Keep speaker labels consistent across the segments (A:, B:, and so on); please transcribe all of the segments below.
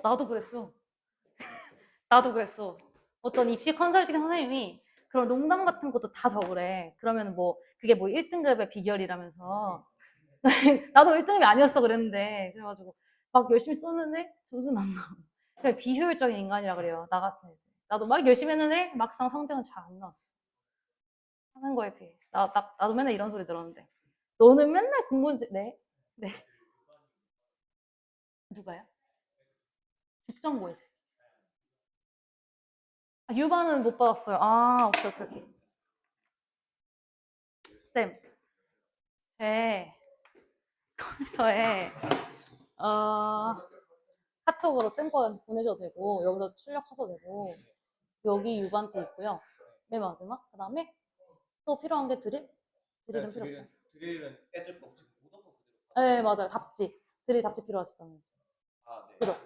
A: 나도 그랬어. 나도 그랬어. 어떤 입시 컨설팅 선생님이 그런 농담 같은 것도 다 적으래. 그러면 뭐 그게 뭐 1등급의 비결이라면서. 나도 1등급이 아니었어 그랬는데 그래가지고 막 열심히 썼는데 점수는 안 나와. 그냥 비효율적인 인간이라 그래요. 나 같은 애들. 나도 막 열심히 했는데 막상 성적은 잘 안 나왔어. 하는 거에 비해. 나도 맨날 이런 소리 들었는데. 너는 맨날 공부문제, 네? 네. 누가요? 국정고에. 유반은 못 받았어요. 오케이, 오케이, 오케이. 쌤, 제 컴퓨터에, 어, 카톡으로 쌤 거 보내줘도 되고, 여기서 출력하셔도 되고, 여기 유반도 있고요. 맨 마지막. 그 다음에 또 필요한 게 드릴? 드릴은 필요 없죠.
B: 드릴은 애들 거 모든 거
A: 네, 맞아요. 답지. 드릴 답지 필요하시다면.
B: 네.
A: 그죠?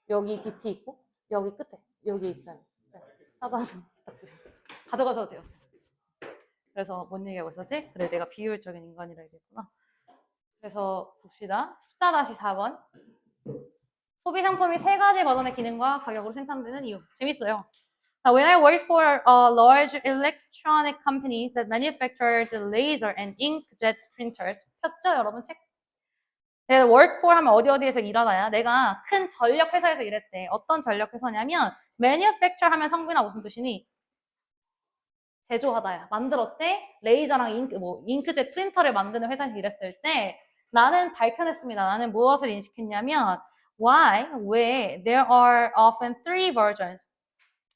A: 여기 DT 있고, 여기 끝에, 여기 있어요. 사단 부탁드려요. 가져가셔도 돼요. 그래서 뭔 얘기하고 있었지? 그래, 내가 비효율적인 인간이라 얘기했구나. 그래서 봅시다. 14-4번. 소비 상품이 세 가지 버전의 기능과 가격으로 생산되는 이유. 재밌어요. When I worked for large electronic companies that manufactured laser and inkjet printers. 폈죠, 여러분 책? 내가 work for 하면 어디에서 일하나야? 내가 큰 전력 회사에서 일했대. 어떤 전력 회사냐면 manufacture 하면 성빈아 무슨 뜻이니? 제조하다야. 만들었대. 레이저랑 잉크젯 프린터를 만드는 회사에서 일했을 때 나는 밝혀냈습니다. 나는 무엇을 인식했냐면 왜 there are often three versions.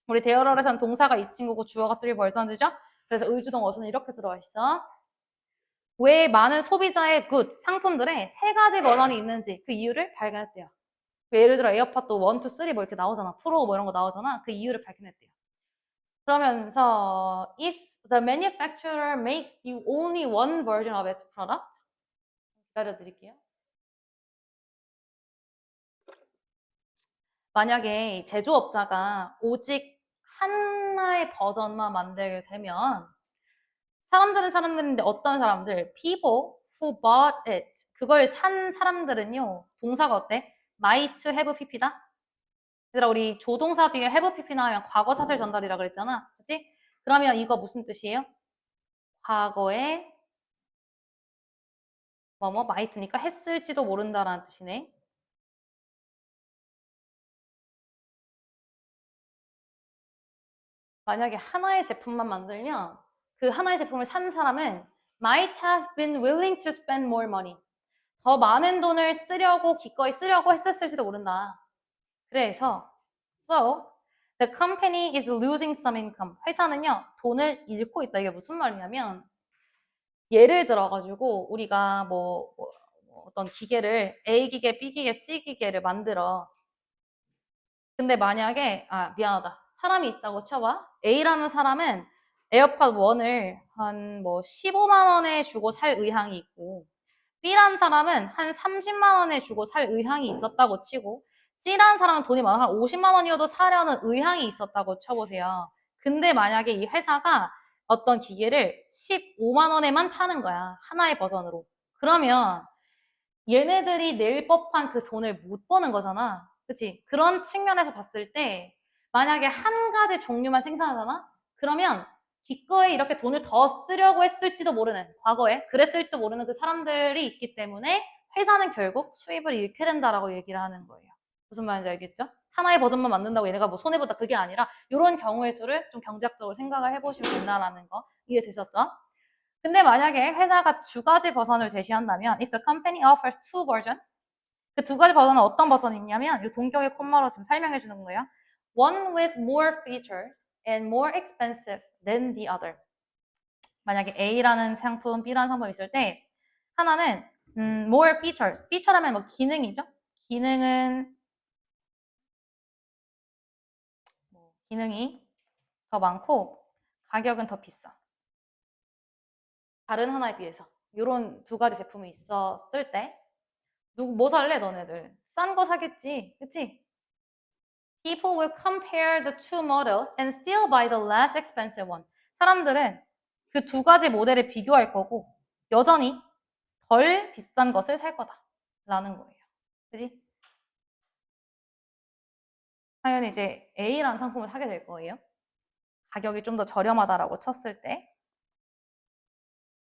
A: 우리 대열어에서는 동사가 이 친구고 주어가 three versions죠. 그래서 의주동 어순은 이렇게 들어와 있어. 왜 많은 소비자의 good 상품들에 세 가지 버전이 있는지 그 이유를 발견했대요. 예를 들어 에어팟도 1, 2, 3 뭐 이렇게 나오잖아. 프로 뭐 이런 거 나오잖아. 그 이유를 밝혀냈대요. 그러면서 if the manufacturer makes you only one version of its product 기다려 드릴게요. 만약에 제조업자가 오직 하나의 버전만 만들게 되면 사람들인데 어떤 사람들? People who bought it. 그걸 산 사람들은요. 동사가 어때? might have pp다. 얘들아 우리 조동사 뒤에 have pp 나오면 과거 사실 전달이라 그랬잖아. 그치? 그러면 이거 무슨 뜻이에요? 과거에 might니까 했을지도 모른다라는 뜻이네. 만약에 하나의 제품만 만들면 그 하나의 제품을 산 사람은 might have been willing to spend more money. 더 많은 돈을 쓰려고 기꺼이 쓰려고 했었을지도 모른다. 그래서 so the company is losing some income. 회사는요 돈을 잃고 있다. 이게 무슨 말이냐면 예를 들어가지고 우리가 어떤 기계를 A 기계, B 기계, C 기계를 만들어. 근데 만약에 미안하다. 사람이 있다고 쳐봐. A라는 사람은 에어팟 1을 한 15만 원에 주고 살 의향이 있고 B라는 사람은 한 30만 원에 주고 살 의향이 있었다고 치고 C라는 사람은 돈이 많아 한 50만 원이어도 사려는 의향이 있었다고 쳐보세요. 근데 만약에 이 회사가 어떤 기계를 15만 원에만 파는 거야. 하나의 버전으로. 그러면 얘네들이 낼 법한 그 돈을 못 버는 거잖아. 그치? 그런 측면에서 봤을 때 만약에 한 가지 종류만 생산하잖아? 그러면 기꺼이 이렇게 돈을 더 쓰려고 했을지도 모르는 과거에 그랬을지도 모르는 그 사람들이 있기 때문에 회사는 결국 수입을 잃게 된다라고 얘기를 하는 거예요. 무슨 말인지 알겠죠? 하나의 버전만 만든다고 얘네가 뭐 손해보다 그게 아니라 이런 경우의 수를 좀 경제학적으로 생각을 해보시면 된다라는 거 이해되셨죠? 근데 만약에 회사가 두 가지 버전을 제시한다면 if the company offers two version 그 두 가지 버전은 어떤 버전이 있냐면 이 동격의 콤마로 지금 설명해 주는 거예요. One with more features and more expensive than the other. 만약에 A라는 상품, B라는 상품이 있을 때 하나는 more features. feature하면 뭐 기능이죠. 기능이 더 많고 가격은 더 비싸. 다른 하나에 비해서 이런 두 가지 제품이 있었을 때 뭐 살래 너네들? 싼 거 사겠지, 그치? People will compare the two models and still buy the less expensive one. 사람들은 그 두 가지 모델을 비교할 거고 여전히 덜 비싼 것을 살 거다 라는 거예요. 그지? 당연히 이제 A라는 상품을 사게 될 거예요. 가격이 좀 더 저렴하다라고 쳤을 때.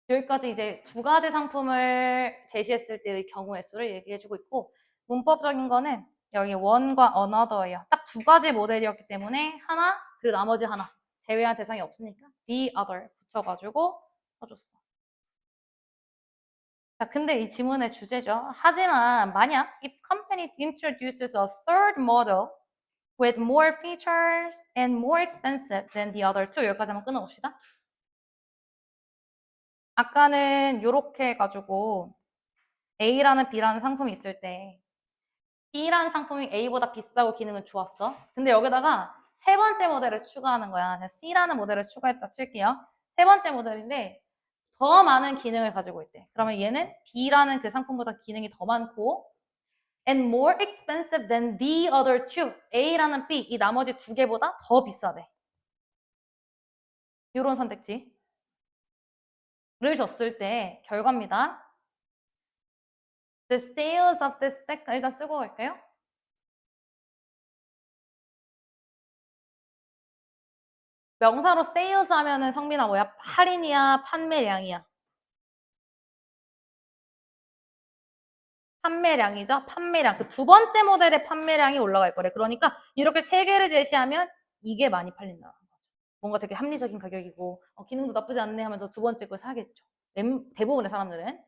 A: 여기까지 이제 두 가지 상품을 제시했을 때의 경우의 수를 얘기해주고 있고, 문법적인 거는 여기 one과 another예요. 딱 두 가지 모델이었기 때문에 하나, 그리고 나머지 하나. 제외한 대상이 없으니까 the other 붙여가지고 써줬어. 자, 근데 이 지문의 주제죠. 하지만 만약 if company introduces a third model with more features and more expensive than the other two, 여기까지 한번 끊어봅시다. 아까는 이렇게 해가지고 A라는 B라는 상품이 있을 때 B라는 상품이 A보다 비싸고 기능은 좋았어. 근데 여기다가 세 번째 모델을 추가하는 거야. C라는 모델을 추가했다 칠게요. 세 번째 모델인데 더 많은 기능을 가지고 있대. 그러면 얘는 B라는 그 상품보다 기능이 더 많고 and more expensive than the other two. A라는 B, 이 나머지 두 개보다 더 비싸대. 이런 선택지를 줬을 때 결과입니다. The sales of this sector, 일단 쓰고 갈까요? 명사로 sales 하면은 성민아 뭐야? 할인이야? 판매량이야? 판매량이죠? 판매량. 그 두 번째 모델의 판매량이 올라갈 거래. 그러니까 이렇게 세 개를 제시하면 이게 많이 팔린다는 거죠. 뭔가 되게 합리적인 가격이고 기능도 나쁘지 않네 하면서 두 번째 걸 사겠죠. 대부분의 사람들은.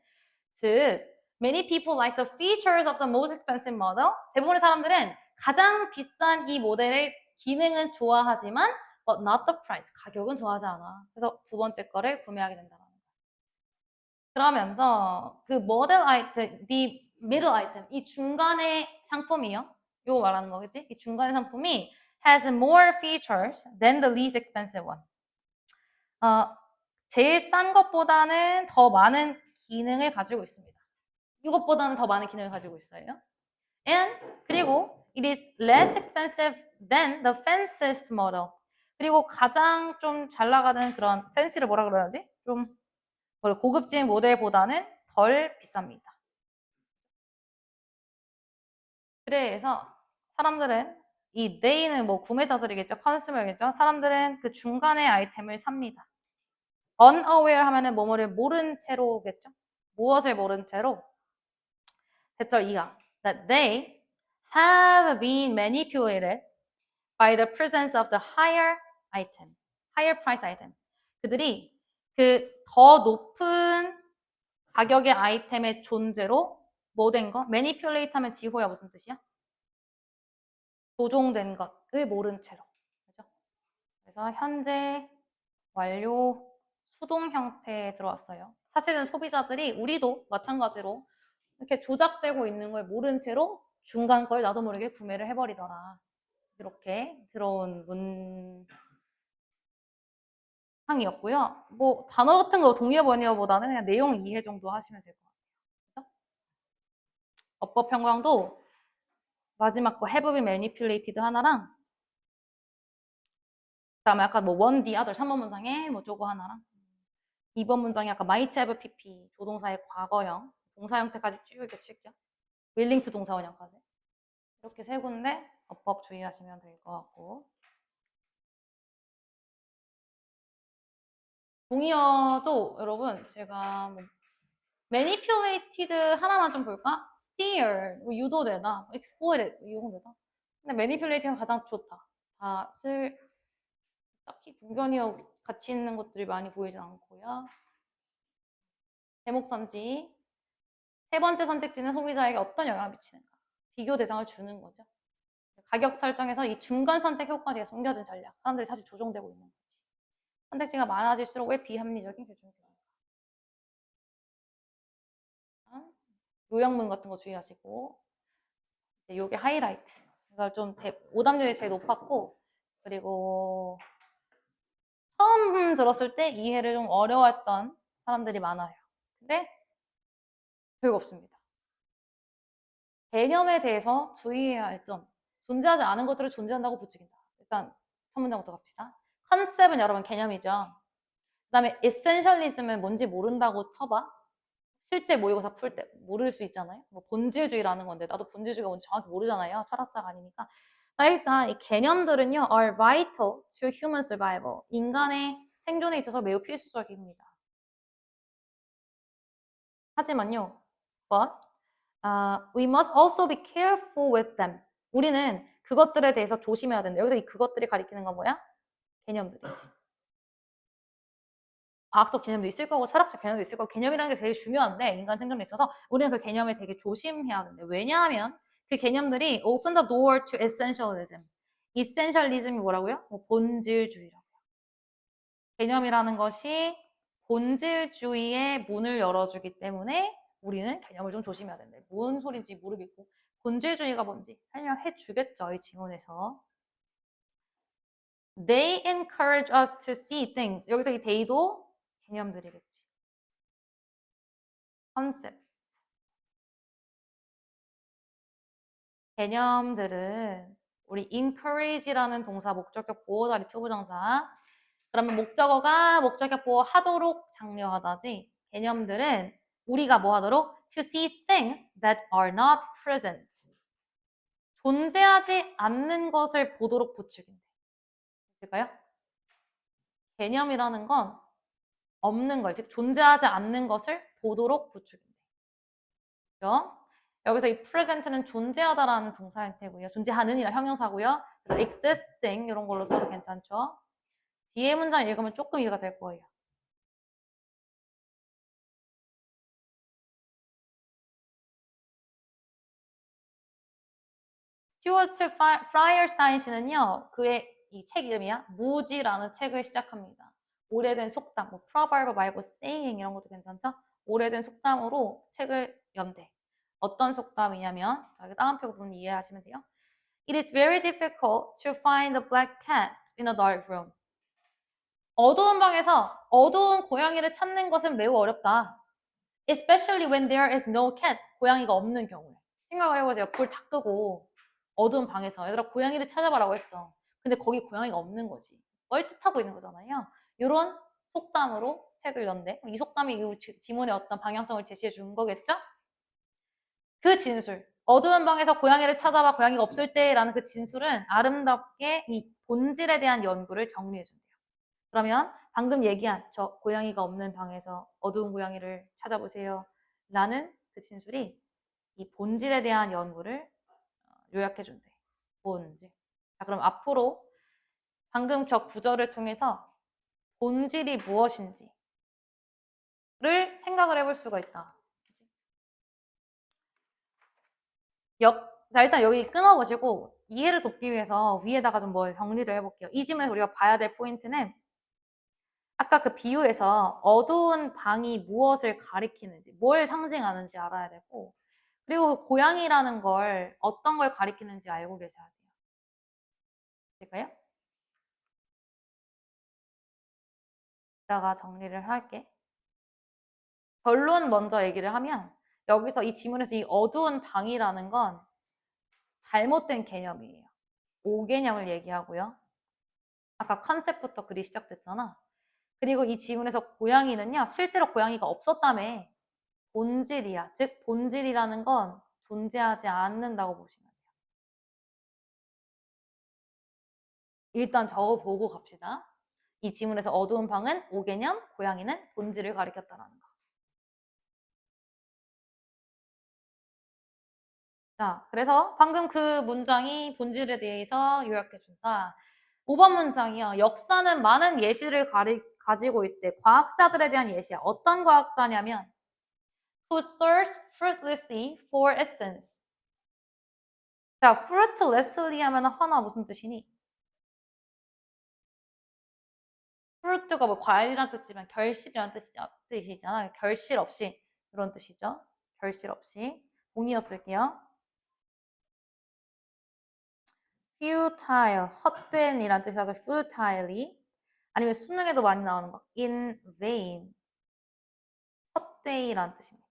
A: 즉, many people like the features of the most expensive model. 대부분의 사람들은 가장 비싼 이 모델의 기능은 좋아하지만 but not the price. 가격은 좋아하지 않아. 그래서 두 번째 거를 구매하게 된다는 거예요. 그러면서 그 model item, the middle item, 이 중간의 상품이요. 이거 말하는 거겠지? 이 중간의 상품이 has more features than the least expensive one. 제일 싼 것보다는 더 많은 기능을 가지고 있습니다. 이것보다는 더 많은 기능을 가지고 있어요. And 그리고 it is less expensive than the fanciest model. 그리고 가장 좀 잘 나가는 그런 fancy를 뭐라 그러지? 좀 고급진 모델보다는 덜 비쌉니다. 그래서 사람들은 이 they는 뭐 구매자들이겠죠, 컨슈머겠죠. 사람들은 그 중간의 아이템을 삽니다. unaware 하면은 뭐뭐를 모른 채로겠죠. 무엇을 모른 채로. 대절 2가 that they have been manipulated by the presence of the higher item, higher price item. 그들이 그 더 높은 가격의 아이템의 존재로 뭐 된 거? manipulate 하면 지호야 무슨 뜻이야? 조종된 것을 모른 채로. 그죠? 그래서 현재 완료 수동 형태에 들어왔어요. 사실은 소비자들이 우리도 마찬가지로 이렇게 조작되고 있는 걸 모른 채로 중간 걸 나도 모르게 구매를 해버리더라. 이렇게 들어온 문항이었고요. 뭐 단어 같은 거 동의어 번역보다는 그냥 내용 이해 정도 하시면 될 것 같아요. 어법 평강도 마지막 거 have been manipulated 하나랑 그다음에 아까 뭐 one the other 3번 문장에 뭐 저거 하나랑 2번 문장에 아까 might have pp 조동사의 과거형 동사 형태까지 쭉 이렇게 칠게요. willing to 동사 원형까지 이렇게 세 군데 어법 주의하시면 될 것 같고 동의어도 여러분 제가 뭐 manipulated 하나만 좀 볼까? steer 뭐 유도되다, exploited 이용되다. 근데 manipulating은 가장 좋다. 다 딱히 동변이어 같이 있는 것들이 많이 보이지 않고요. 제목 선지 세 번째 선택지는 소비자에게 어떤 영향을 미치는가? 비교 대상을 주는 거죠. 가격 설정에서 이 중간 선택 효과가 되게 숨겨진 전략. 사람들이 사실 조종되고 있는 거지. 선택지가 많아질수록 왜 비합리적인 결정이 되는가? 요약문 같은 거 주의하시고 요게 하이라이트. 그래서 좀 오답률이 제일 높았고 그리고 처음 들었을 때 이해를 좀 어려웠던 사람들이 많아요. 근데 별거 없습니다. 개념에 대해서 주의해야 할 점. 존재하지 않은 것들을 존재한다고 부추긴다. 일단 첫 문장부터 갑시다. 컨셉은 여러분 개념이죠. 그 다음에 에센셜리즘은 뭔지 모른다고 쳐봐. 실제 모의고사 풀 때 모를 수 있잖아요. 뭐 본질주의라는 건데 나도 본질주의가 뭔지 정확히 모르잖아요. 철학자가 아니니까. 자, 일단 이 개념들은요, are vital to human survival. 인간의 생존에 있어서 매우 필수적입니다. 하지만요, but we must also be careful with them. 우리는 그것들에 대해서 조심해야 된다. 여기서 이 그것들이 가리키는 건 뭐야? 개념들이지. 과학적 개념도 있을 거고 철학적 개념도 있을 거고 개념이라는 게 되게 중요한데 인간 생존에 있어서 우리는 그 개념에 되게 조심해야 되는데 왜냐하면 그 개념들이 open the door to essentialism. essentialism이 뭐라고요? 뭐 본질주의라고. 개념이라는 것이 본질주의의 문을 열어주기 때문에 우리는 개념을 좀 조심해야 된대. 뭔 소리인지 모르겠고 본질주의가 뭔지 설명해 주겠죠. 이 지문에서. They encourage us to see things. 여기서 이 they도 개념들이겠지. concept. 개념들은 우리 encourage라는 동사 목적격 보호다리 투부정사. 그러면 목적어가 목적격 보호하도록 장려하다지. 개념들은 우리가 뭐 하도록? To see things that are not present. 존재하지 않는 것을 보도록 부추긴대. 될까요? 개념이라는 건 없는 걸, 즉 존재하지 않는 것을 보도록 부추긴대. 그죠? 여기서 이 present는 존재하다라는 동사 형태고요. 존재하는이라 형용사고요. 그래서 existing 이런 걸로 써도 괜찮죠. 뒤에 문장 읽으면 조금 이해가 될 거예요. 스튜어트 프라이어스타인 씨는요. 그의 이 책 이름이야. 무지라는 책을 시작합니다. 오래된 속담, 뭐 proverb 말고 saying 이런 것도 괜찮죠? 오래된 속담으로 책을 연대. 어떤 속담이냐면 자, 다운표 부분 이해하시면 돼요. It is very difficult to find a black cat in a dark room. 어두운 방에서 어두운 고양이를 찾는 것은 매우 어렵다. Especially when there is no cat. 고양이가 없는 경우에. 생각을 해보세요. 불 다 끄고 어두운 방에서 얘들아 고양이를 찾아봐라고 했어. 근데 거기 고양이가 없는 거지. 뻘짓하고 있는 거잖아요. 이런 속담으로 책을 연대. 이 속담이 이 지문의 어떤 방향성을 제시해 준 거겠죠? 그 진술. 어두운 방에서 고양이를 찾아봐 고양이가 없을 때라는 그 진술은 아름답게 이 본질에 대한 연구를 정리해 준대요. 그러면 방금 얘기한 저 고양이가 없는 방에서 어두운 고양이를 찾아보세요. 라는 그 진술이 이 본질에 대한 연구를 요약해 준대. 본질. 자, 그럼 앞으로 방금 저 구절을 통해서 본질이 무엇인지를 생각을 해볼 수가 있다. 자, 일단 여기 끊어보시고 이해를 돕기 위해서 위에다가 좀 뭘 정리를 해볼게요. 이 지문에서 우리가 봐야 될 포인트는 아까 그 비유에서 어두운 방이 무엇을 가리키는지, 뭘 상징하는지 알아야 되고 그리고 그 고양이라는 걸 어떤 걸 가리키는지 알고 계셔야 돼요. 될까요? 이따가 정리를 할게. 결론 먼저 얘기를 하면 여기서 이 지문에서 이 어두운 방이라는 건 잘못된 개념이에요. 오개념을 얘기하고요. 아까 컨셉부터 글이 시작됐잖아. 그리고 이 지문에서 고양이는요. 실제로 고양이가 없었다며 본질이야. 즉 본질이라는 건 존재하지 않는다고 보시면 돼요. 일단 저거 보고 갑시다. 이 지문에서 어두운 방은 오개념, 고양이는 본질을 가리켰다라는 거. 자, 그래서 방금 그 문장이 본질에 대해서 요약해준다. 5번 문장이요. 역사는 많은 예시를 가지고 있대. 과학자들에 대한 예시야. 어떤 과학자냐면 who search fruitlessly for essence. 자, fruitlessly 하면 하나 무슨 뜻이니? fruit가 뭐 과일이란 뜻이지만 결실이란 뜻이잖아. 결실 없이 이런 뜻이죠. 결실 없이. 동의어 쓸게요. futile, 헛된 이란 뜻이라서 futilely. 아니면 수능에도 많이 나오는 거 in vain, 헛되이란 뜻입니다.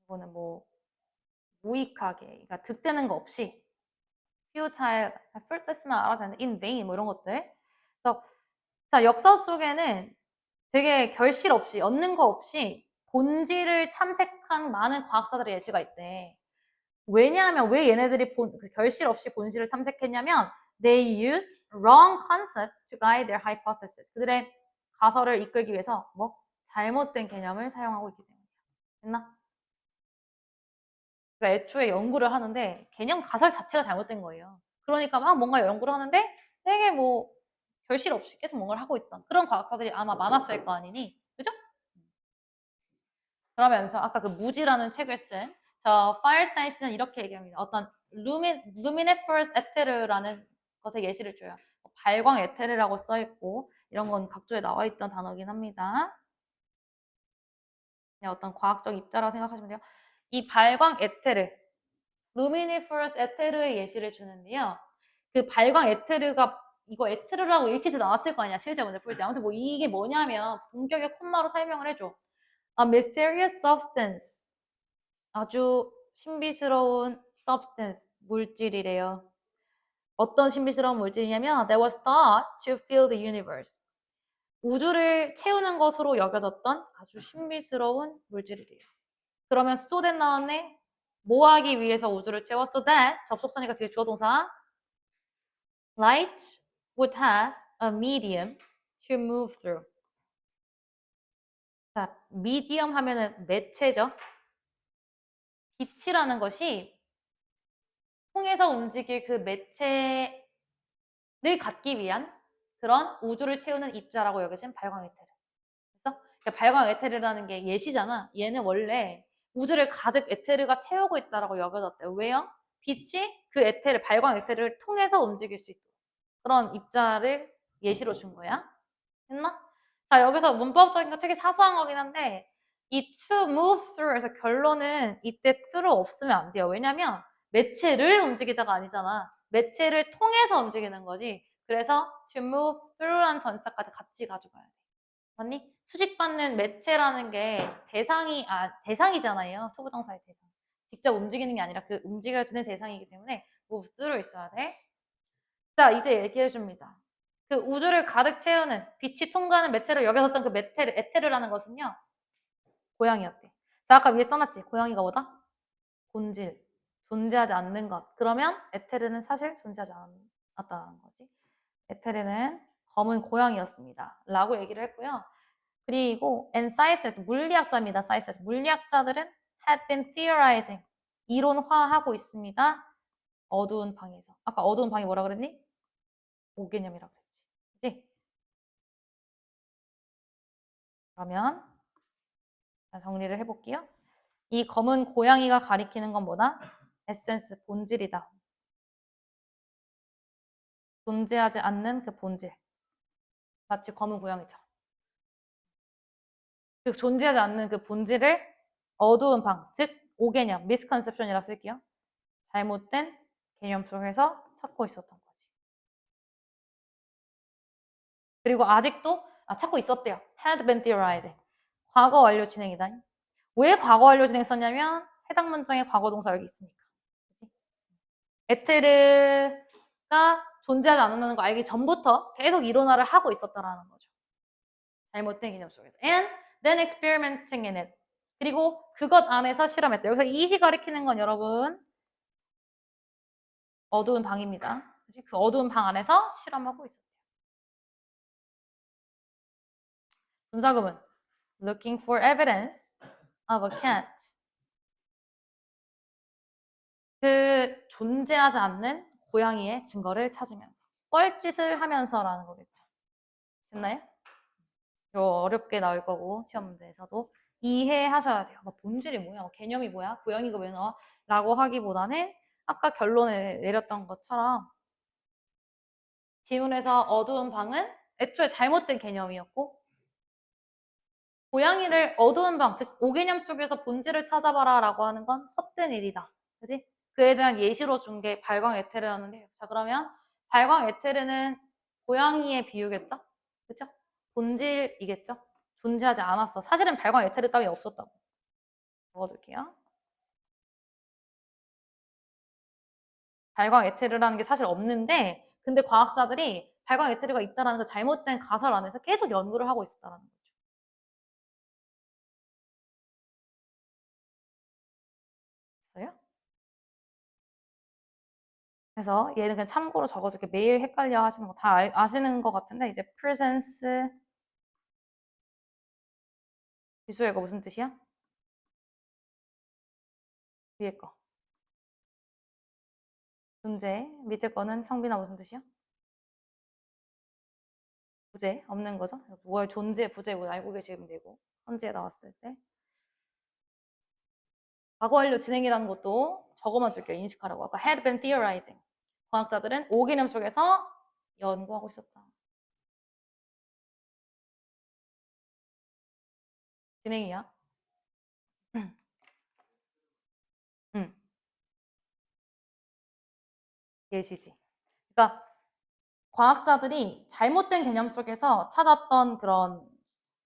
A: 이거는 뭐 무익하게, 그러니까 득되는 거 없이 futile, fruitless만 알아도 되는데 in vain 뭐 이런 것들. 그래서 자 역사 속에는 되게 결실 없이 얻는 거 없이 본질을 탐색한 많은 과학자들의 예시가 있대. 왜냐하면 왜 얘네들이 그 결실 없이 본질을 탐색했냐면 they used wrong concept to guide their hypothesis. 그들의 가설을 이끌기 위해서 뭐 잘못된 개념을 사용하고 있기 때문이야. 됐나? 그러니까 애초에 연구를 하는데 개념 가설 자체가 잘못된 거예요. 그러니까 막 뭔가 연구를 하는데 되게 뭐 결실 없이 계속 뭔가를 하고 있던 그런 과학자들이 아마 많았을 거 아니니, 그죠? 그러면서 아까 그 무지라는 책을 쓴 저 파이어스타인 씨는 이렇게 얘기합니다. 어떤 luminiferous ethere라는 것의 예시를 줘요. 발광 에테르라고 써 있고 이런 건 각조에 나와 있던 단어긴 합니다. 그냥 어떤 과학적 입자라고 생각하시면 돼요. 이 발광 에테르, luminiferous ethere의 예시를 주는데요. 그 발광 에테르가 이거 에테르라고 읽히지도 않았을 거 아니야, 실제 문제 풀 때. 아무튼 뭐 이게 뭐냐면 본격의 콤마로 설명을 해줘. A mysterious substance. 아주 신비스러운 substance, 물질이래요. 어떤 신비스러운 물질이냐면 that was thought to fill the universe. 우주를 채우는 것으로 여겨졌던 아주 신비스러운 물질이래요. 그러면 so that 나왔네. 뭐 하기 위해서 우주를 채워? So that 접속사니까 뒤에 주어 동사 light would have a medium to move through. 자, medium 하면은 매체죠. 빛이라는 것이 통해서 움직일 그 매체를 갖기 위한 그런 우주를 채우는 입자라고 여겨진 발광 에테르. 그래서 그러니까 발광 에테르라는 게 예시잖아. 얘는 원래 우주를 가득 에테르가 채우고 있다라고 여겨졌대요. 왜요? 빛이 그 에테르, 발광 에테르를 통해서 움직일 수 있도록 그런 입자를 예시로 준 거야. 됐나? 자, 여기서 문법적인 거 되게 사소한 거긴 한데 이 to move through에서 결론은 이때 through 없으면 안 돼요. 왜냐면 매체를 움직이다가 아니잖아. 매체를 통해서 움직이는 거지. 그래서 to move through라는 전사까지 같이 가져가야 돼. 맞니? 수직받는 매체라는 게 대상이잖아요. 투부정사의 대상. 직접 움직이는 게 아니라 그 움직여주는 대상이기 때문에 move through 있어야 돼. 자, 이제 얘기해 줍니다. 그 우주를 가득 채우는 빛이 통과하는 매체로 여겨졌던 그 에테르라는 것은요. 고양이였대. 자, 아까 위에 써놨지? 고양이가 뭐다? 본질. 존재하지 않는 것. 그러면 에테르는 사실 존재하지 않았다는 거지. 에테르는 검은 고양이였습니다. 라고 얘기를 했고요. 그리고 and scientists, 물리학자입니다. scientists. 물리학자들은 had been theorizing. 이론화하고 있습니다. 어두운 방에서. 아까 어두운 방이 뭐라 그랬니? 5개념이라고 그랬지. 그치? 그러면 정리를 해볼게요. 이 검은 고양이가 가리키는 건 뭐다? 에센스, 본질이다. 존재하지 않는 그 본질. 마치 검은 고양이처럼. 그 존재하지 않는 그 본질을 어두운 방, 즉 5개념, misconception이라 쓸게요. 잘못된 개념 속에서 찾고 있었던 거지. 그리고 아직도 찾고 있었대요. had been theorizing. 과거 완료 진행이다. 왜 과거 완료 진행 썼냐면 해당 문장에 과거 동사 여기 있으니까. 그치? 에테르가 존재하지 않는다는 거 알기 전부터 계속 이론화를 하고 있었다라는 거죠. 잘못된 개념 속에서. And then experimenting in it. 그리고 그것 안에서 실험했다. 여기서 이시 가리키는 건 여러분 어두운 방입니다. 그 어두운 방 안에서 실험하고 있었대요. 분사구문 looking for evidence of a cat. 그 존재하지 않는 고양이의 증거를 찾으면서 뻘짓을 하면서라는 거겠죠. 됐나요? 이거 어렵게 나올 거고 시험 문제에서도 이해하셔야 돼요. 본질이 뭐야? 개념이 뭐야? 고양이가 왜 나와? 라고 하기보다는 아까 결론을 내렸던 것처럼 지문에서 어두운 방은 애초에 잘못된 개념이었고 고양이를 어두운 방, 즉 5개념 속에서 본질을 찾아봐라 라고 하는 건 헛된 일이다. 그지? 그에 대한 예시로 준 게 발광 에테르였는데 자 그러면 발광 에테르는 고양이의 비유겠죠? 그쵸? 본질이겠죠? 존재하지 않았어. 사실은 발광 에테르 따위 없었다고. 적어둘게요. 발광 에테르라는 게 사실 없는데 근데 과학자들이 발광 에테르가 있다는 그 잘못된 가설 안에서 계속 연구를 하고 있었다는 거죠. 있어요? 그래서 얘는 그냥 참고로 적어줄게. 매일 헷갈려 하시는 거 다 아시는 것 같은데 이제 presence 지수야 이거 무슨 뜻이야? 위에 거. 존재. 밑에 거는 성빈아 무슨 뜻이야? 부재. 없는 거죠? 뭘 존재, 부재 뭐 알고 계시면 되고 현재에 나왔을 때. 과거 완료 진행이라는 것도 적어만 줄게요. 인식하라고. 아까 had been theorizing. 과학자들은 5개념 속에서 연구하고 있었다. 진행이야. 예시지. 그러니까 과학자들이 잘못된 개념 속에서 찾았던 그런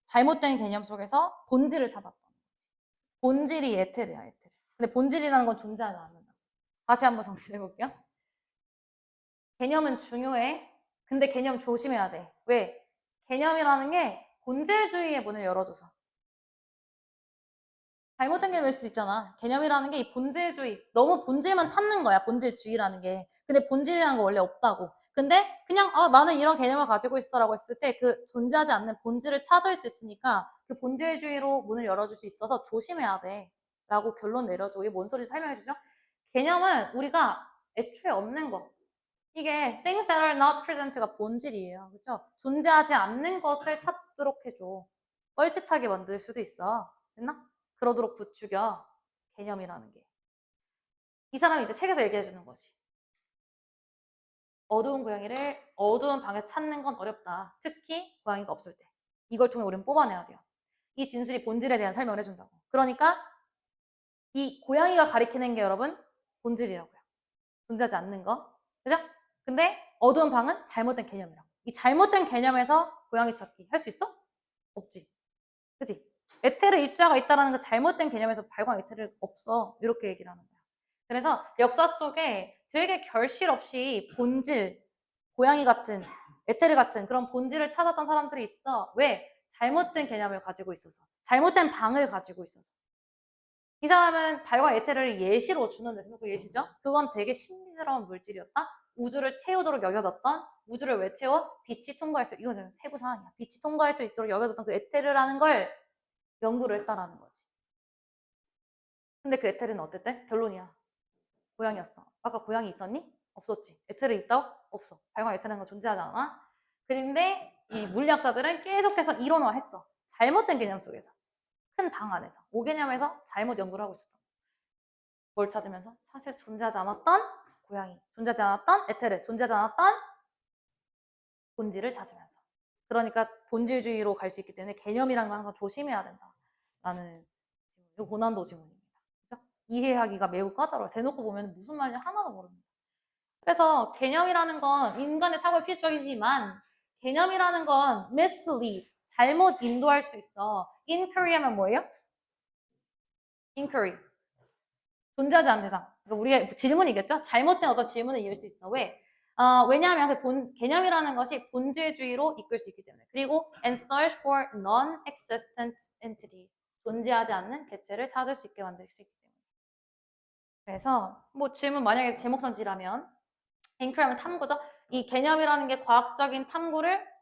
A: 잘못된 개념 속에서 본질을 찾았던 거지. 본질이 에테르야, 에테르. 근데 본질이라는 건 존재하지 않는다. 다시 한번 정리해 볼게요. 개념은 중요해. 근데 개념 조심해야 돼. 왜? 개념이라는 게 본질주의의 문을 열어줘서. 잘못된 개념일 수도 있잖아. 개념이라는 게 이 본질주의. 너무 본질만 찾는 거야. 본질주의라는 게. 근데 본질이라는 거 원래 없다고. 근데 그냥 나는 이런 개념을 가지고 있어라고 했을 때 그 존재하지 않는 본질을 찾을 수 있으니까 그 본질주의로 문을 열어줄 수 있어서 조심해야 돼. 라고 결론 내려줘. 이게 뭔 소리인지 설명해 주죠. 개념은 우리가 애초에 없는 거. 이게 things that are not present가 본질이에요. 그렇죠? 존재하지 않는 것을 찾도록 해줘. 뻘짓하게 만들 수도 있어. 됐나? 그러도록 부추겨. 개념이라는 게. 이 사람이 이제 책에서 얘기해 주는 거지. 어두운 고양이를 어두운 방에 찾는 건 어렵다. 특히 고양이가 없을 때. 이걸 통해 우리는 뽑아내야 돼요. 이 진술이 본질에 대한 설명을 해준다고. 그러니까 이 고양이가 가리키는 게 여러분 본질이라고요. 존재하지 않는 거. 그죠? 근데 어두운 방은 잘못된 개념이라고. 이 잘못된 개념에서 고양이 찾기 할 수 있어? 없지. 그치? 에테르 입자가 있다는 그 잘못된 개념에서 발광 에테르 없어. 이렇게 얘기를 하는 거야. 그래서 역사 속에 되게 결실 없이 본질, 고양이 같은, 에테르 같은 그런 본질을 찾았던 사람들이 있어. 왜? 잘못된 개념을 가지고 있어서. 잘못된 방을 가지고 있어서. 이 사람은 발광 에테르를 예시로 주는데, 그 예시죠? 그건 되게 신비스러운 물질이었다? 우주를 채우도록 여겨졌던, 우주를 왜 채워? 빛이 통과할 수, 이거는 세부 사항이야. 빛이 통과할 수 있도록 여겨졌던 그 에테르라는 걸 연구를 했다라는 거지. 근데 그 에테르는 어땠대? 결론이야. 고양이였어. 아까 고양이 있었니? 없었지. 에테르 있다고? 없어. 발광 에테르는 건 존재하지 않아. 그런데 이 물리학자들은 계속해서 이론화했어. 잘못된 개념 속에서. 큰 방 안에서. 5개념에서 잘못 연구를 하고 있었어. 뭘 찾으면서? 사실 존재하지 않았던 고양이, 존재하지 않았던 에테르, 존재하지 않았던 본질을 찾으면서. 그러니까 본질주의로 갈 수 있기 때문에 개념이라는 걸 항상 조심해야 된다라는 이 고난도 지문입니다. 그죠? 이해하기가 매우 까다로워. 대놓고 보면 무슨 말인지 하나도 모릅니다. 그래서 개념이라는 건 인간의 사고에 필수적이지만 개념이라는 건 mislead, 잘못 인도할 수 있어. inquiry 하면 뭐예요? inquiry. 존재하지 않는 대상. 그러니까 우리가 질문이겠죠? 잘못된 어떤 질문을 이을 수 있어. 왜? 왜냐하면 그 개념이라는 것이 본질주의로 이끌 수 있기 때문에. 그리고 and search for non-existent entities. 존재하지 않는 개체를 찾을 수 있게 만들 수 있기 때문에. 그래서 뭐 질문 만약에 제목선지라면 inquiry하면 탐구죠. 이 개념이라는 게 과학적인 탐구를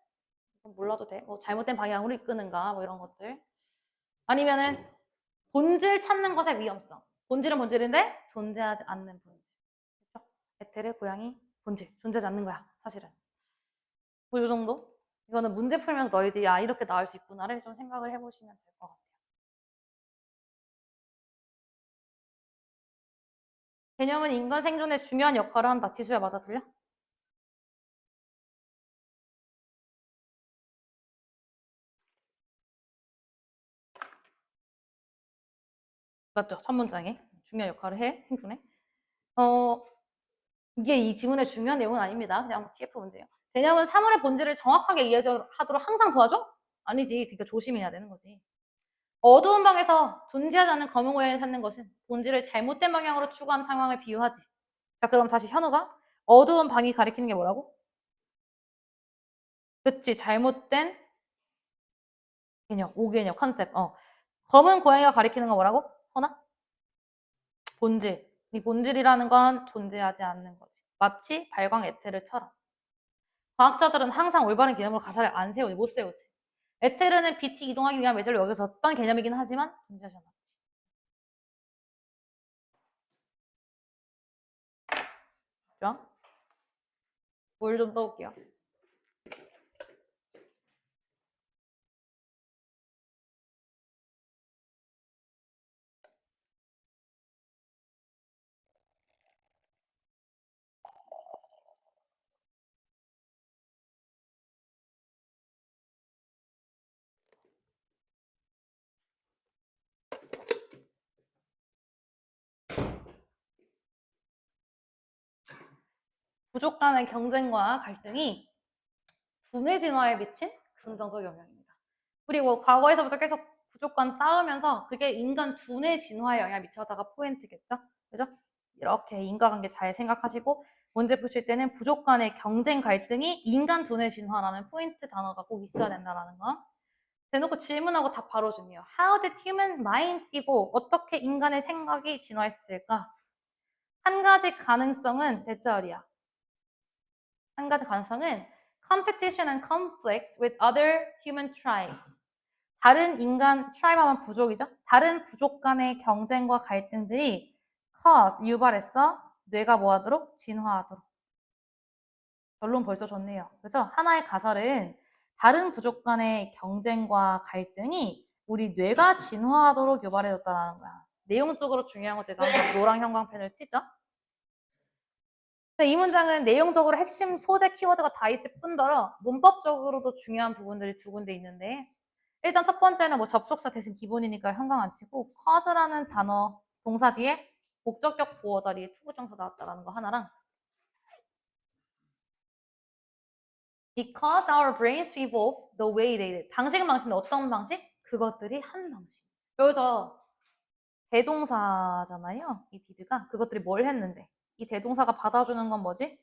A: 몰라도 돼. 뭐 잘못된 방향으로 이끄는가 뭐 이런 것들. 아니면은 본질 찾는 것의 위험성. 본질은 본질인데 존재하지 않는 본질. 그렇죠? 에테르, 고양이, 본질. 존재하지 않는 거야, 사실은. 뭐 이 정도? 이거는 문제 풀면서 너희들이 이렇게 나올 수 있구나를 좀 생각을 해보시면 될 것 같아요. 개념은 인간 생존에 중요한 역할을 한다. 지수야, 맞아 들려? 맞죠? 첫 문장에 중요한 역할을 해, 생존에. 이게 이 지문의 중요한 내용은 아닙니다. 그냥 TF 문제예요. 개념은 사물의 본질을 정확하게 이해하도록 항상 도와줘? 아니지. 그러니까 조심해야 되는 거지. 어두운 방에서 존재하지 않는 검은 고양이를 찾는 것은 본질을 잘못된 방향으로 추구한 상황을 비유하지. 자, 그럼 다시 현우가 어두운 방이 가리키는 게 뭐라고? 그치, 잘못된 개념, 5개념, 컨셉. 검은 고양이가 가리키는 건 뭐라고? 허나? 본질. 이 본질이라는 건 존재하지 않는 거지. 마치 발광 에테르처럼. 과학자들은 항상 올바른 개념으로 가사를 안 세우지, 못 세우지. 에테르는 빛이 이동하기 위한 매절로 여겨졌던 개념이긴 하지만 존재하지 않았지. 그죠? 물 좀 떠올게요. 부족 간의 경쟁과 갈등이 두뇌 진화에 미친 긍정적 영향입니다. 그리고 과거에서부터 계속 부족 간 싸우면서 그게 인간 두뇌 진화에 영향을 미쳤다가 포인트겠죠? 그죠? 이렇게 인과관계 잘 생각하시고 문제 푸실 때는 부족 간의 경쟁 갈등이 인간 두뇌 진화라는 포인트 단어가 꼭 있어야 된다는 거. 대놓고 질문하고 답 바로 주네요. How did human mind evolve? 어떻게 인간의 생각이 진화했을까? 한 가지 가능성은 대자리야. 한 가지 가능성은 competition and conflict with other human tribes. 다른 인간 트라이브 하면 부족이죠. 다른 부족 간의 경쟁과 갈등들이 cause 유발했어. 뇌가 뭐하도록? 진화하도록. 결론 벌써 좋네요. 그죠? 하나의 가설은 다른 부족 간의 경쟁과 갈등이 우리 뇌가 진화하도록 유발해줬다는 거야. 내용적으로 중요한 거 제가 항상 노랑 형광펜을 치죠. 근데 이 문장은 내용적으로 핵심 소재 키워드가 다 있을 뿐더러 문법적으로도 중요한 부분들이 두 군데 있는데 일단 첫 번째는 뭐 접속사 대신 기본이니까 형광 안 치고 cause라는 단어 동사 뒤에 목적격 보어 자리에 투부정사 나왔다라는 거 하나랑 It caused our brains to evolve the way they did. 방식은 방식인데 어떤 방식? 그것들이 한 방식. 여기서 대동사잖아요. 이 did가. 그것들이 뭘 했는데 이 대동사가 받아주는 건 뭐지?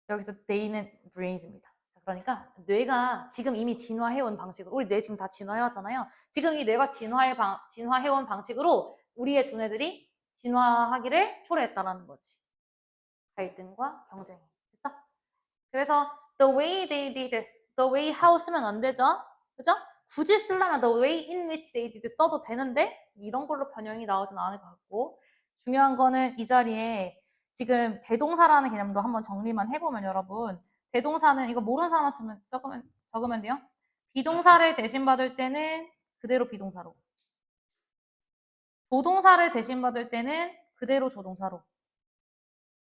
A: 여기서 they는 brains입니다. 그러니까 뇌가 지금 이미 진화해온 방식으로 우리 뇌 지금 다 진화해왔잖아요. 지금 이 뇌가 진화해온 방식으로 우리의 두뇌들이 진화하기를 초래했다라는 거지. 갈등과 경쟁. 됐어? 그래서 the way they did, the way how 쓰면 안 되죠? 그죠? 굳이 쓰려면 the way in which they did 써도 되는데 이런 걸로 변형이 나오진 않을 것 같고 중요한 거는 이 자리에 지금 대동사라는 개념도 한번 정리만 해보면 여러분 대동사는 이거 모르는 사람만 쓰면 적으면 돼요. 비동사를 대신 받을 때는 그대로 비동사로 조동사를 대신 받을 때는 그대로 조동사로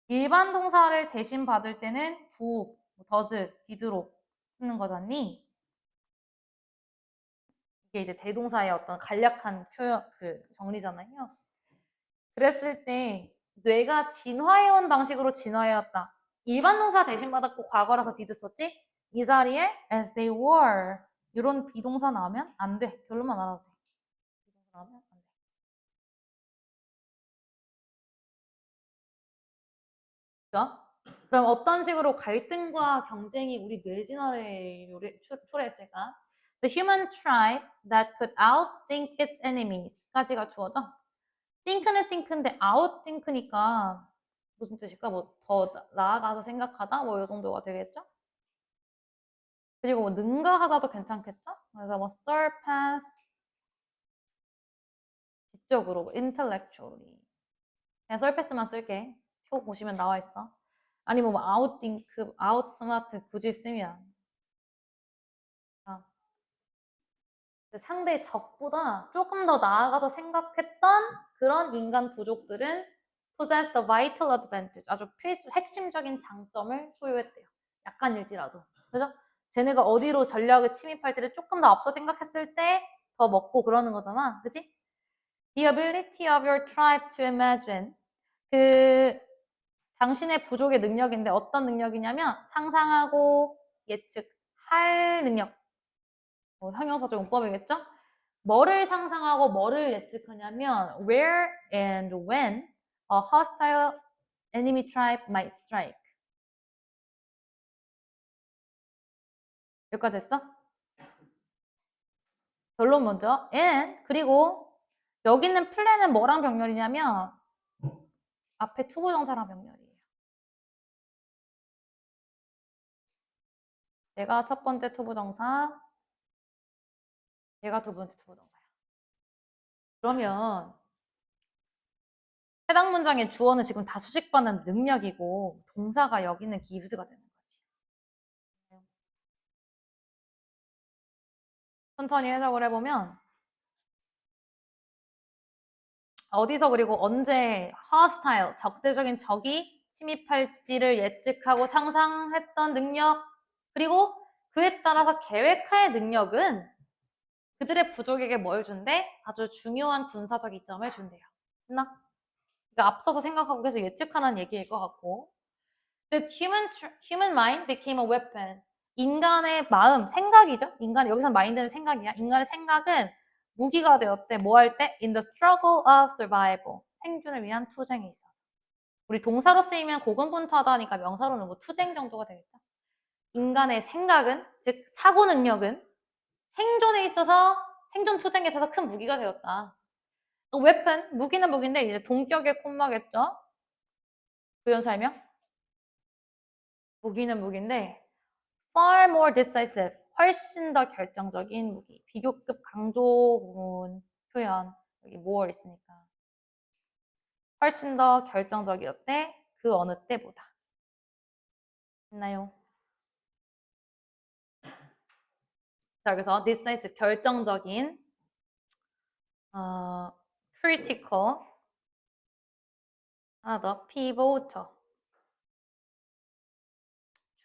A: 일반 동사를 대신 받을 때는 do, does, did로 쓰는 거잖니. 이게 이제 대동사의 어떤 간략한 표현, 정리잖아요. 그랬을 때 뇌가 진화해온 방식으로 진화해왔다. 일반 동사 대신 받았고 과거라서 did 썼지? 이 자리에 as they were 이런 비동사 나오면 안 돼. 결론만 알아도 돼. 비동사 나오면 안 돼. 그죠? 그럼 어떤 식으로 갈등과 경쟁이 우리 뇌 진화를 초래했을까? The human tribe that could outthink its enemies 까지가 주어져. think는 think인데 outthink니까 무슨 뜻일까? 뭐 더 나아가서 생각하다 뭐 이 정도가 되겠죠? 그리고 뭐 능가하다도 괜찮겠죠? 그래서 뭐 surpass 지적으로 intellectually 그냥 surpass만 쓸게. 표 보시면 나와 있어. 아니면 뭐 outthink, outsmart 굳이 쓰면 상대의 적보다 조금 더 나아가서 생각했던 그런 인간 부족들은 possess the vital advantage. 아주 핵심적인 장점을 소유했대요. 약간일지라도. 그죠? 쟤네가 어디로 전략을 침입할지를 조금 더 앞서 생각했을 때 더 먹고 그러는 거잖아. 그지? The ability of your tribe to imagine. 당신의 부족의 능력인데 어떤 능력이냐면 상상하고 예측할 능력. 형용사적 용법이겠죠? 뭐를 상상하고 뭐를 예측하냐면 where and when a hostile enemy tribe might strike. 여기까지 됐어? 결론 먼저. and 그리고 여기 있는 플랜은 뭐랑 병렬이냐면 앞에 투부정사랑 병렬이에요. 얘가 첫 번째 투부정사, 얘가 두 번째 투부정사야. 그러면 해당 문장의 주어는 지금 다 수식받는 능력이고 동사가 여기는 gives가 되는 거지. 천천히 해석을 해보면 어디서 그리고 언제 hostile, 적대적인 적이 침입할지를 예측하고 상상했던 능력 그리고 그에 따라서 계획할 능력은 그들의 부족에게 뭘 준대? 아주 중요한 군사적 이점을 준대요. 됐나? 그러니까 앞서서 생각하고 계속 예측하는 얘기일 것 같고 The human mind became a weapon. 인간의 마음, 생각이죠. 여기서 마인드는 생각이야. 인간의 생각은 무기가 되었대. 뭐 할 때? In the struggle of survival. 생존을 위한 투쟁에 있어서. 우리 동사로 쓰이면 고군분투하다니까 명사로는 뭐 투쟁 정도가 되겠다. 인간의 생각은, 즉 사고 능력은 생존에 있어서 생존 투쟁에 있어서 큰 무기가 되었다. weapon, 무기는 무기인데 이제 동격의 콤마겠죠. 부연 설명. 무기는 무기인데 far more decisive, 훨씬 더 결정적인 무기. 비교급 강조 구문 표현. 여기 more 있으니까. 훨씬 더 결정적이었대. 그 어느 때보다. 있나요? 자, 여기서 decisive, 결정적인, critical, 하나 더, pivotal,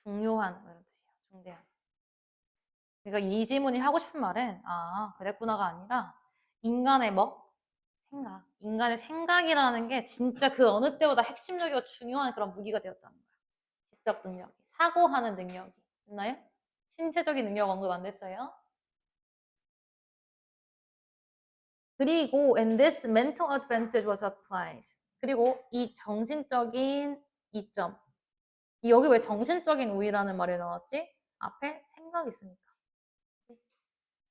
A: 중요한, 이런 뜻이에요. 중대한. 그러니까 이 지문이 하고 싶은 말은 그랬구나가 아니라 인간의 뭐? 생각. 인간의 생각이라는 게 진짜 그 어느 때보다 핵심적이고 중요한 그런 무기가 되었다는 거야. 지적 능력이. 사고하는 능력이. 있나요? 신체적인 능력 언급 안 됐어요? 그리고 and this mental advantage was applied. 그리고 이 정신적인 이점. 여기 왜 정신적인 우위라는 말이 나왔지? 앞에 생각이 있으니까.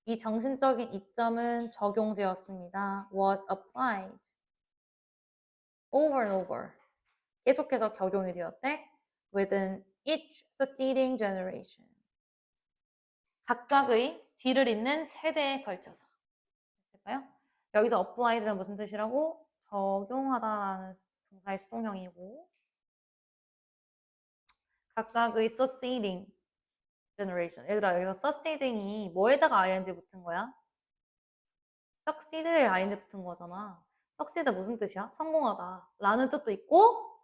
A: 이 정신적인 이점은 적용되었습니다. was applied over and over. 계속해서 적용이 되었대. within each succeeding generation. 각각의 뒤를 잇는 세대에 걸쳐서. 될까요? 여기서 applied는 무슨 뜻이라고? 적용하다라는 동사의 수동형이고 각각의 succeeding generation. 얘들아 여기서 succeeding이 뭐에다가 ing 붙은 거야? succeed에 ing 붙은 거잖아. succeed 무슨 뜻이야? 성공하다 라는 뜻도 있고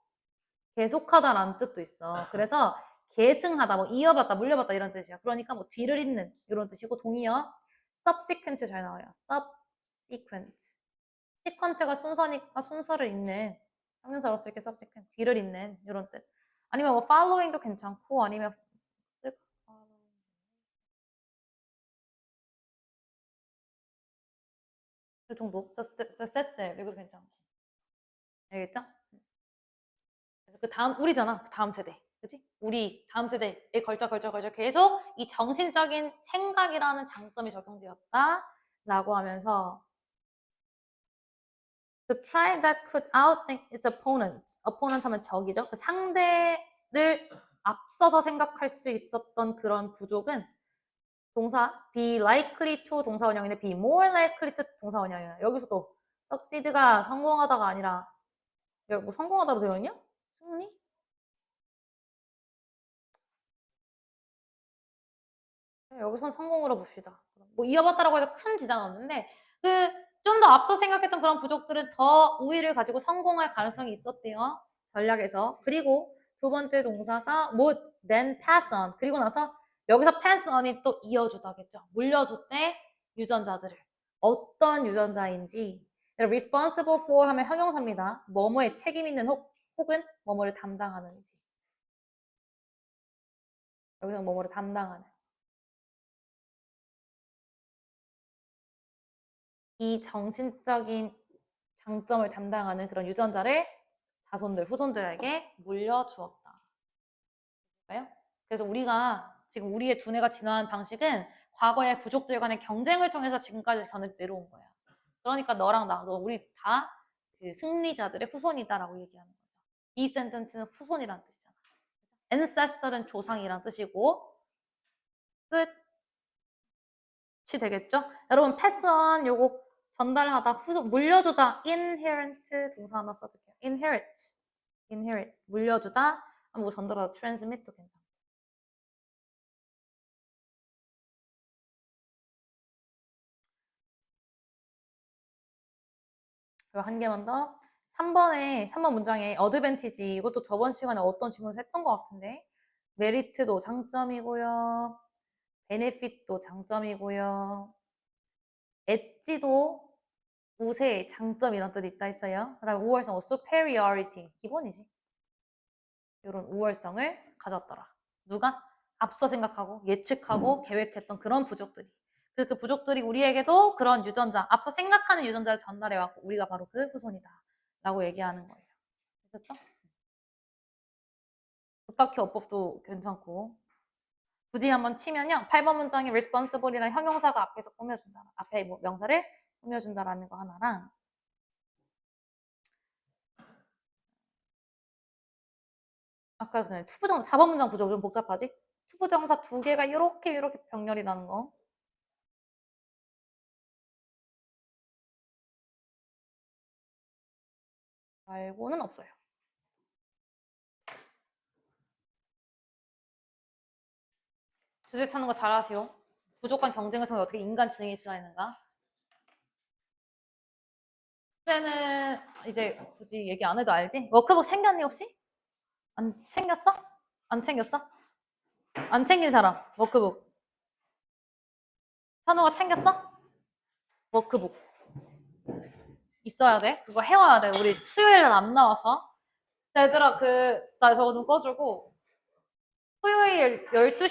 A: 계속하다 라는 뜻도 있어. 그래서 계승하다, 뭐 이어받다, 물려받다 이런 뜻이야. 그러니까 뭐 뒤를 잇는 이런 뜻이고 동의어 subsequent 잘 나와요. subsequent. sequent가 순서니까 순서를 잇는 형용사로 쓸게 subsequent 뒤를 잇는 이런 뜻. 아니면 뭐 following도 괜찮고 아니면 그 정도 successive 이것도 괜찮고 알겠죠? 그 다음 우리잖아. 그 다음 세대. 그치? 우리 다음 세대에 걸쳐 계속 이 정신적인 생각이라는 장점이 적용되었다 라고 하면서 The tribe that could outthink its opponent. opponent 하면 적이죠. 그 상대를 앞서서 생각할 수 있었던 그런 부족은 동사 be likely to 동사 원형인데 be more likely to 동사 원형이에요. 여기서도 succeed가 성공하다가 아니라 뭐 성공하다로 되어 있냐? 승리? 여기선 성공으로 봅시다. 뭐 이어봤다라고 해도 큰 지장은 없는데 그 좀 더 앞서 생각했던 그런 부족들은 더 우위를 가지고 성공할 가능성이 있었대요. 전략에서. 그리고 두 번째 동사가 would then pass on. 그리고 나서 여기서 pass on이 또 이어주다겠죠. 물려줬대 유전자들을. 어떤 유전자인지 responsible for 하면 형용사입니다. 뭐뭐에 책임 있는 혹은 뭐뭐를 담당하는지. 여기서 뭐뭐를 담당하는. 이 정신적인 장점을 담당하는 그런 유전자를 자손들, 후손들에게 물려주었다. 그래서 우리가 지금 우리의 두뇌가 진화한 방식은 과거의 부족들 간의 경쟁을 통해서 지금까지 견을 내려온 거야. 그러니까 너랑 나도 우리 다 그 승리자들의 후손이다라고 얘기하는 거죠. descendant는 후손이란 뜻이잖아. ancestor은 조상이란 뜻이고 끝이 되겠죠? 여러분 pass on 요거 전달하다, 후손, 물려주다, inherent 동사 하나 써줄게요. inherit, 물려주다, 뭐 전달하다, transmit도 괜찮아. 그리고 한 개만 더. 3번 문장에 어드밴티지, 이것도 저번 시간에 어떤 질문을 했던 것 같은데, 메리트도 장점이고요. 베네핏도 장점이고요. 엣지도 우세, 장점 이런 뜻이 있다 했어요. 그 다음에 우월성, superiority, 기본이지. 이런 우월성을 가졌더라. 누가? 앞서 생각하고 예측하고 계획했던 그런 부족들이. 그 부족들이 우리에게도 그런 유전자, 앞서 생각하는 유전자를 전달해왔고 우리가 바로 그 후손이다 라고 얘기하는 거예요. 됐죠? 부탁히 어법도 괜찮고. 굳이 한번 치면요. 8번 문장에 responsible이라는 형용사가 앞에서 꾸며준다. 앞에 뭐 명사를 꾸며준다라는 거 하나랑 아까 전에 투부정사 4번 문장 구조 좀 복잡하지? 투부정사 2개가 이렇게 병렬이라는 거. 말고는 없어요. 주제 찾는 거 잘하시오. 부족한 경쟁을 통해 어떻게 인간 지능이 진화했는가? 주제는 이제 굳이 얘기 안 해도 알지? 워크북 챙겼니 혹시? 안 챙겼어? 안 챙겼어? 안 챙긴 사람 워크북. 현우가 챙겼어? 워크북 있어야 돼. 그거 해와야 돼. 우리 수요일 날 안 나와서. 얘들아 나 저거 좀 꺼주고 토요일 12시